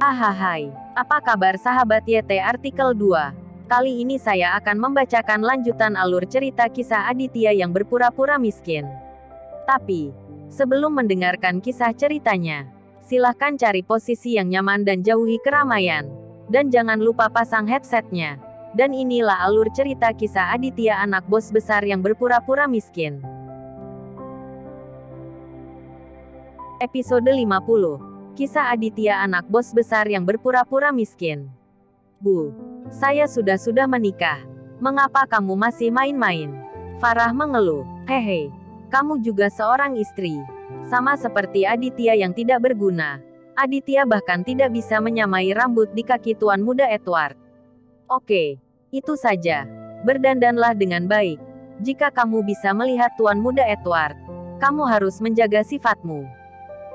Hahaha, apa kabar sahabat YT artikel 2? Kali ini saya akan membacakan lanjutan alur cerita kisah Aditya yang berpura-pura miskin. Tapi, sebelum mendengarkan kisah ceritanya, silahkan cari posisi yang nyaman dan jauhi keramaian. Dan jangan lupa pasang headsetnya. Dan inilah alur cerita kisah Aditya anak bos besar yang berpura-pura miskin. Episode 50. Kisah Aditya anak bos besar yang berpura-pura miskin. Bu, saya sudah menikah. Mengapa kamu masih main-main? Farah mengeluh. Hehe, kamu juga seorang istri. Sama seperti Aditya yang tidak berguna. Aditya bahkan tidak bisa menyamai rambut di kaki tuan muda Edward. Oke, itu saja. Berdandanlah dengan baik. Jika kamu bisa melihat tuan muda Edward, kamu harus menjaga sifatmu.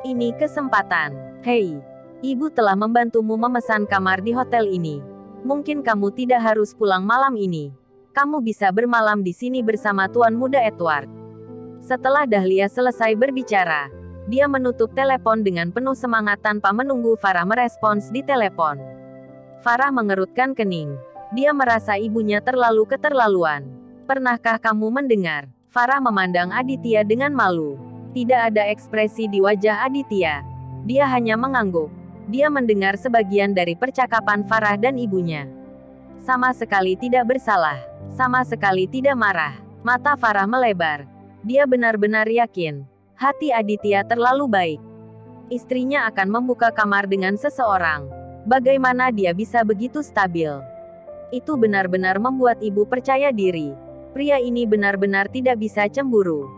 Ini kesempatan. Hei, ibu telah membantumu memesan kamar di hotel ini. Mungkin kamu tidak harus pulang malam ini. Kamu bisa bermalam di sini bersama tuan muda Edward. Setelah Dahlia selesai berbicara, dia menutup telepon dengan penuh semangat tanpa menunggu Farah merespons di telepon. Farah mengerutkan kening. Dia merasa ibunya terlalu keterlaluan. Pernahkah kamu mendengar? Farah memandang Aditya dengan malu. Tidak ada ekspresi di wajah Aditya. Dia hanya mengangguk. Dia mendengar sebagian dari percakapan Farah dan ibunya. Sama sekali tidak bersalah. Sama sekali tidak marah. Mata Farah melebar. Dia benar-benar yakin. Hati Aditya terlalu baik. Istrinya akan membuka kamar dengan seseorang. Bagaimana dia bisa begitu stabil? Itu benar-benar membuat ibu percaya diri. Pria ini benar-benar tidak bisa cemburu.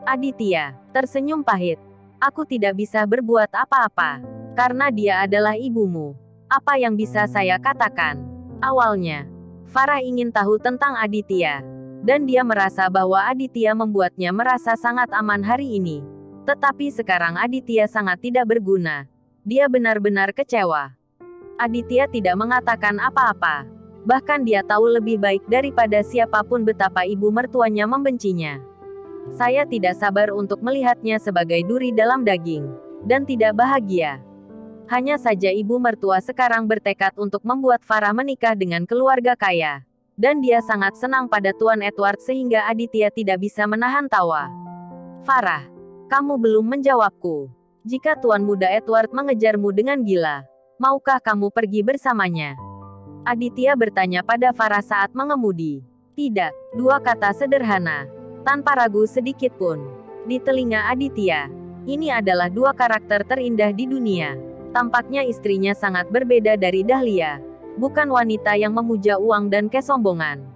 Aditya tersenyum pahit. Aku tidak bisa berbuat apa-apa. Karena dia adalah ibumu. Apa yang bisa saya katakan? Awalnya, Farah ingin tahu tentang Aditya. Dan dia merasa bahwa Aditya membuatnya merasa sangat aman hari ini. Tetapi sekarang Aditya sangat tidak berguna. Dia benar-benar kecewa. Aditya tidak mengatakan apa-apa. Bahkan dia tahu lebih baik daripada siapapun betapa ibu mertuanya membencinya. Saya tidak sabar untuk melihatnya sebagai duri dalam daging. Dan tidak bahagia. Hanya saja ibu mertua sekarang bertekad untuk membuat Farah menikah dengan keluarga kaya. Dan dia sangat senang pada Tuan Edward sehingga Aditya tidak bisa menahan tawa. Farah, kamu belum menjawabku. Jika Tuan muda Edward mengejarmu dengan gila, maukah kamu pergi bersamanya? Aditya bertanya pada Farah saat mengemudi. Tidak, dua kata sederhana. Tanpa ragu sedikit pun. Di telinga Aditya, ini adalah dua karakter terindah di dunia. Tampaknya istrinya sangat berbeda dari Dahlia. Bukan wanita yang memuja uang dan kesombongan.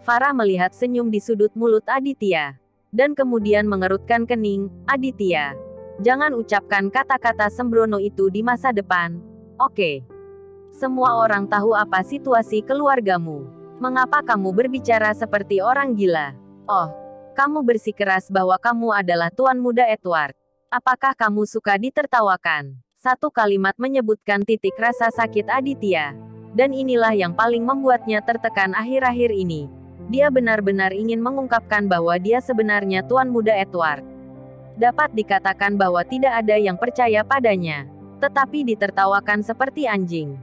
Farah melihat senyum di sudut mulut Aditya. Dan kemudian mengerutkan kening. Aditya, jangan ucapkan kata-kata sembrono itu di masa depan. Oke. Semua orang tahu apa situasi keluargamu. Mengapa kamu berbicara seperti orang gila? Oh, kamu bersikeras bahwa kamu adalah tuan muda Edward. Apakah kamu suka ditertawakan? Satu kalimat menyebutkan titik rasa sakit Aditya. Dan inilah yang paling membuatnya tertekan akhir-akhir ini. Dia benar-benar ingin mengungkapkan bahwa dia sebenarnya tuan muda Edward. Dapat dikatakan bahwa tidak ada yang percaya padanya. Tetapi ditertawakan seperti anjing.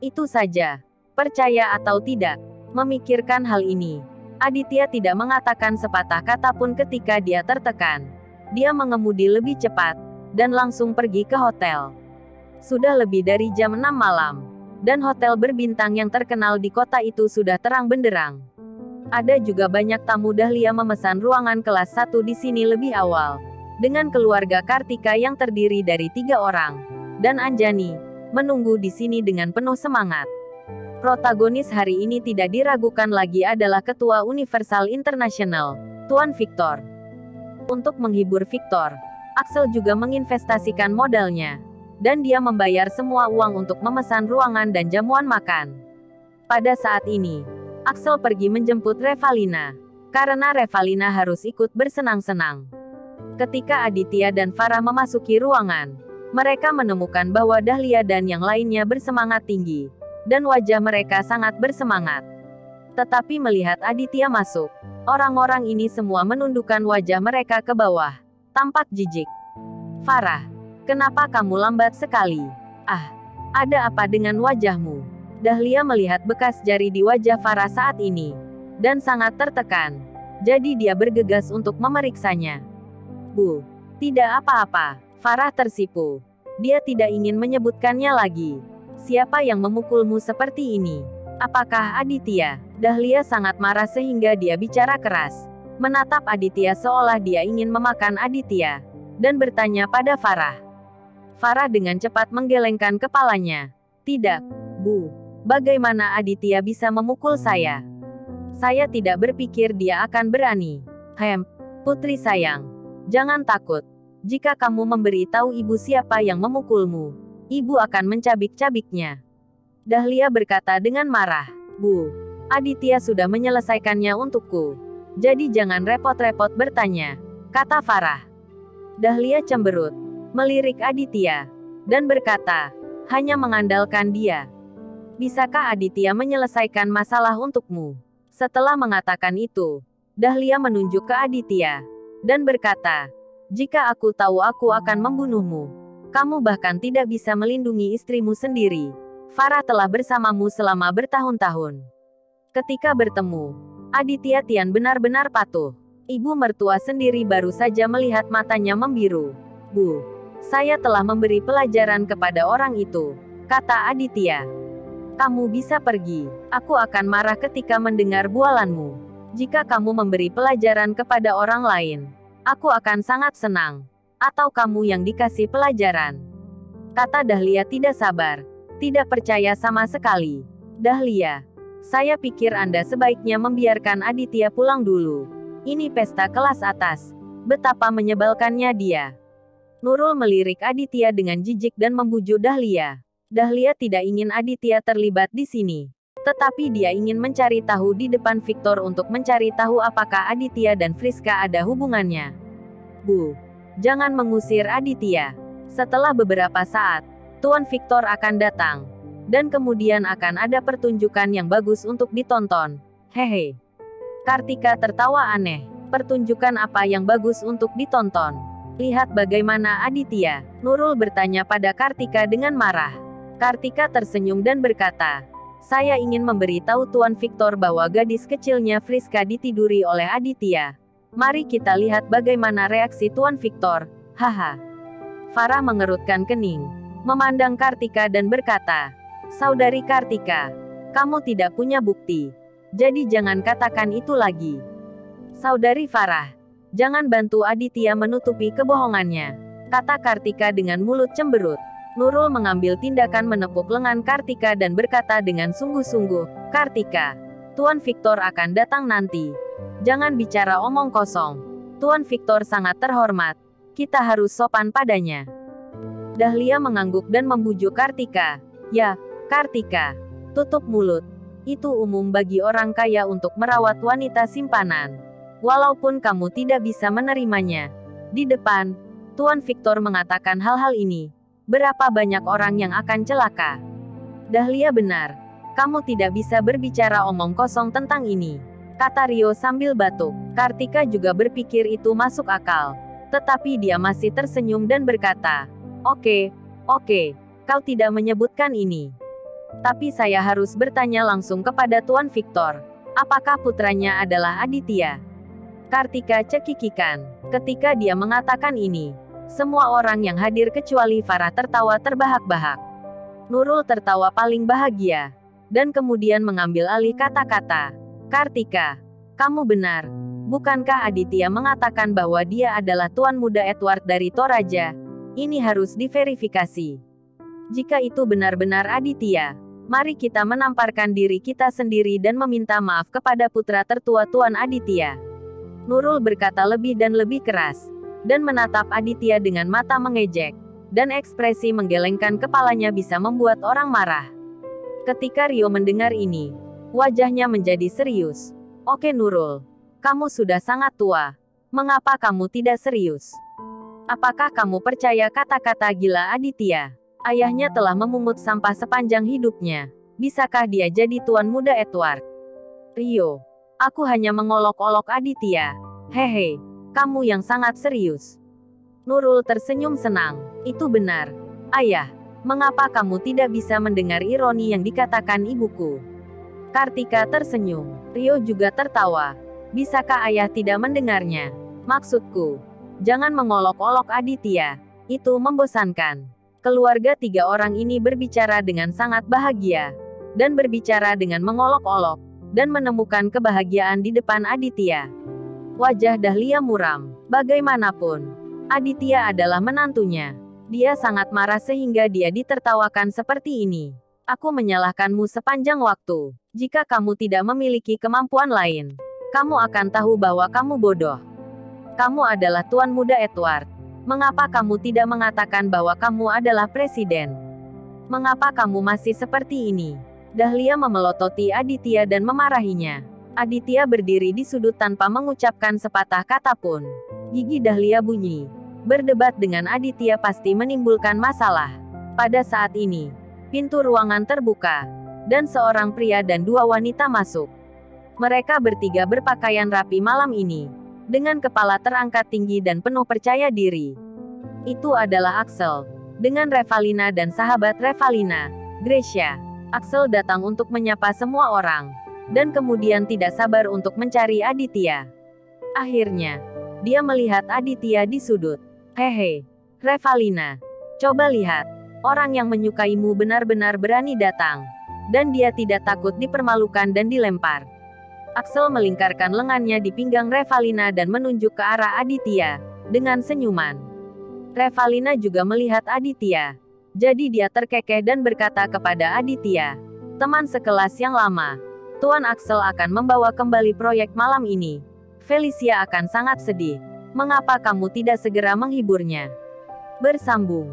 Itu saja. Percaya atau tidak. Memikirkan hal ini. Aditya tidak mengatakan sepatah kata pun ketika dia tertekan. Dia mengemudi lebih cepat. Dan langsung pergi ke hotel. Sudah lebih dari jam 6 malam. Dan hotel berbintang yang terkenal di kota itu sudah terang benderang. Ada juga banyak tamu. Dahlia memesan ruangan kelas 1 di sini lebih awal. Dengan keluarga Kartika yang terdiri dari 3 orang. Dan Anjani, menunggu di sini dengan penuh semangat. Protagonis hari ini tidak diragukan lagi adalah Ketua Universal International, Tuan Victor. Untuk menghibur Victor, Axel juga menginvestasikan modalnya. Dan dia membayar semua uang untuk memesan ruangan dan jamuan makan. Pada saat ini, Axel pergi menjemput Revalina. Karena Revalina harus ikut bersenang-senang. Ketika Aditya dan Farah memasuki ruangan, mereka menemukan bahwa Dahlia dan yang lainnya bersemangat tinggi. Dan wajah mereka sangat bersemangat. Tetapi melihat Aditya masuk, orang-orang ini semua menundukkan wajah mereka ke bawah. Tampak jijik. Farah, kenapa kamu lambat sekali? Ah, Ada apa dengan wajahmu? Dahlia melihat bekas jari di wajah Farah saat ini, dan sangat tertekan. Jadi dia bergegas untuk memeriksanya. Bu, tidak apa-apa. Farah tersipu. Dia tidak ingin menyebutkannya lagi. Siapa yang memukulmu seperti ini? Apakah Aditya? Dahlia sangat marah sehingga dia bicara keras. Menatap Aditya seolah dia ingin memakan Aditya. Dan bertanya pada Farah. Farah dengan cepat menggelengkan kepalanya. Tidak, Bu. Bagaimana Aditya bisa memukul saya? Saya tidak berpikir dia akan berani. Putri sayang. Jangan takut. Jika kamu memberi tahu ibu siapa yang memukulmu, ibu akan mencabik-cabiknya. Dahlia berkata dengan marah. Bu, Aditya sudah menyelesaikannya untukku. Jadi jangan repot-repot bertanya, kata Farah. Dahlia cemberut, melirik Aditya, dan berkata, hanya mengandalkan dia. Bisakah Aditya menyelesaikan masalah untukmu? Setelah mengatakan itu, Dahlia menunjuk ke Aditya, dan berkata, jika aku tahu aku akan membunuhmu, kamu bahkan tidak bisa melindungi istrimu sendiri. Farah telah bersamamu selama bertahun-tahun. Ketika bertemu, Aditya Tian benar-benar patuh. Ibu mertua sendiri baru saja melihat matanya membiru. Bu, saya telah memberi pelajaran kepada orang itu, kata Aditya. Kamu bisa pergi. Aku akan marah ketika mendengar bualanmu. Jika kamu memberi pelajaran kepada orang lain, aku akan sangat senang. Atau kamu yang dikasih pelajaran. Kata Dahlia tidak sabar. Tidak percaya sama sekali. Dahlia, saya pikir Anda sebaiknya membiarkan Aditya pulang dulu. Ini pesta kelas atas. Betapa menyebalkannya dia. Nurul melirik Aditya dengan jijik dan membujuk Dahlia. Dahlia tidak ingin Aditya terlibat di sini. Tetapi dia ingin mencari tahu di depan Victor untuk mencari tahu apakah Aditya dan Friska ada hubungannya. Bu, jangan mengusir Aditya. Setelah beberapa saat, Tuan Victor akan datang. Dan kemudian akan ada pertunjukan yang bagus untuk ditonton. Hehe. Kartika tertawa aneh. Pertunjukan apa yang bagus untuk ditonton? Lihat bagaimana Aditya. Nurul bertanya pada Kartika dengan marah. Kartika tersenyum dan berkata, saya ingin memberitahu Tuan Victor bahwa gadis kecilnya Friska ditiduri oleh Aditya. Mari kita lihat bagaimana reaksi Tuan Victor. Haha. Farah mengerutkan kening, memandang Kartika dan berkata, Saudari Kartika, kamu tidak punya bukti. Jadi jangan katakan itu lagi. Saudari Farah, jangan bantu Aditya menutupi kebohongannya, kata Kartika dengan mulut cemberut. Nurul mengambil tindakan menepuk lengan Kartika dan berkata dengan sungguh-sungguh, Kartika, Tuan Victor akan datang nanti. Jangan bicara omong kosong. Tuan Victor sangat terhormat. Kita harus sopan padanya. Dahlia mengangguk dan membujuk Kartika. Ya, Kartika, tutup mulut. Itu umum bagi orang kaya untuk merawat wanita simpanan. Walaupun kamu tidak bisa menerimanya. Di depan, Tuan Victor mengatakan hal-hal ini. Berapa banyak orang yang akan celaka? Dahlia benar. Kamu tidak bisa berbicara omong kosong tentang ini, kata Rio sambil batuk. Kartika juga berpikir itu masuk akal. Tetapi dia masih tersenyum dan berkata, Oke, kau tidak menyebutkan ini. Tapi saya harus bertanya langsung kepada Tuan Victor. Apakah putranya adalah Aditya? Kartika cekikikan. Ketika dia mengatakan ini, semua orang yang hadir kecuali Farah tertawa terbahak-bahak. Nurul tertawa paling bahagia. Dan kemudian mengambil alih kata-kata. Kartika, kamu benar. Bukankah Aditya mengatakan bahwa dia adalah Tuan Muda Edward dari Toraja? Ini harus diverifikasi. Jika itu benar-benar Aditya, mari kita menamparkan diri kita sendiri dan meminta maaf kepada putra tertua Tuan Aditya. Nurul berkata lebih dan lebih keras, dan menatap Aditya dengan mata mengejek, dan ekspresi menggelengkan kepalanya bisa membuat orang marah. Ketika Rio mendengar ini, wajahnya menjadi serius. Oke Nurul, kamu sudah sangat tua. Mengapa kamu tidak serius? Apakah kamu percaya kata-kata gila Aditya? Ayahnya telah memungut sampah sepanjang hidupnya. Bisakah dia jadi Tuan Muda Edward? Rio, aku hanya mengolok-olok Aditya. Hehe, kamu yang sangat serius. Nurul tersenyum senang. Itu benar. Ayah, Mengapa kamu tidak bisa mendengar ironi yang dikatakan ibuku? Kartika tersenyum. Rio juga tertawa. Bisakah ayah tidak mendengarnya? Maksudku, jangan mengolok-olok Aditya. Itu membosankan. Keluarga tiga orang ini berbicara dengan sangat bahagia. Dan berbicara dengan mengolok-olok. Dan menemukan kebahagiaan di depan Aditya. Wajah Dahlia muram. Bagaimanapun, Aditya adalah menantunya. Dia sangat marah sehingga dia ditertawakan seperti ini. Aku menyalahkanmu sepanjang waktu. Jika kamu tidak memiliki kemampuan lain, kamu akan tahu bahwa kamu bodoh. Kamu adalah Tuan Muda Edward. Mengapa kamu tidak mengatakan bahwa kamu adalah presiden? Mengapa kamu masih seperti ini? Dahlia memelototi Aditya dan memarahinya. Aditya berdiri di sudut tanpa mengucapkan sepatah kata pun. Gigi Dahlia bunyi. Berdebat dengan Aditya pasti menimbulkan masalah. Pada saat ini, pintu ruangan terbuka. Dan seorang pria dan dua wanita masuk. Mereka bertiga berpakaian rapi malam ini. Dengan kepala terangkat tinggi dan penuh percaya diri. Itu adalah Axel. Dengan Revalina dan sahabat Revalina, Gracia. Axel datang untuk menyapa semua orang. Dan kemudian tidak sabar untuk mencari Aditya. Akhirnya, dia melihat Aditya di sudut. Hehe, Revalina. Coba lihat. Orang yang menyukaimu benar-benar berani datang. Dan dia tidak takut dipermalukan dan dilempar. Axel melingkarkan lengannya di pinggang Revalina dan menunjuk ke arah Aditya, dengan senyuman. Revalina juga melihat Aditya. Jadi dia terkekeh dan berkata kepada Aditya, teman sekelas yang lama, Tuan Axel akan membawa kembali proyek malam ini. Felicia akan sangat sedih. Mengapa kamu tidak segera menghiburnya? Bersambung.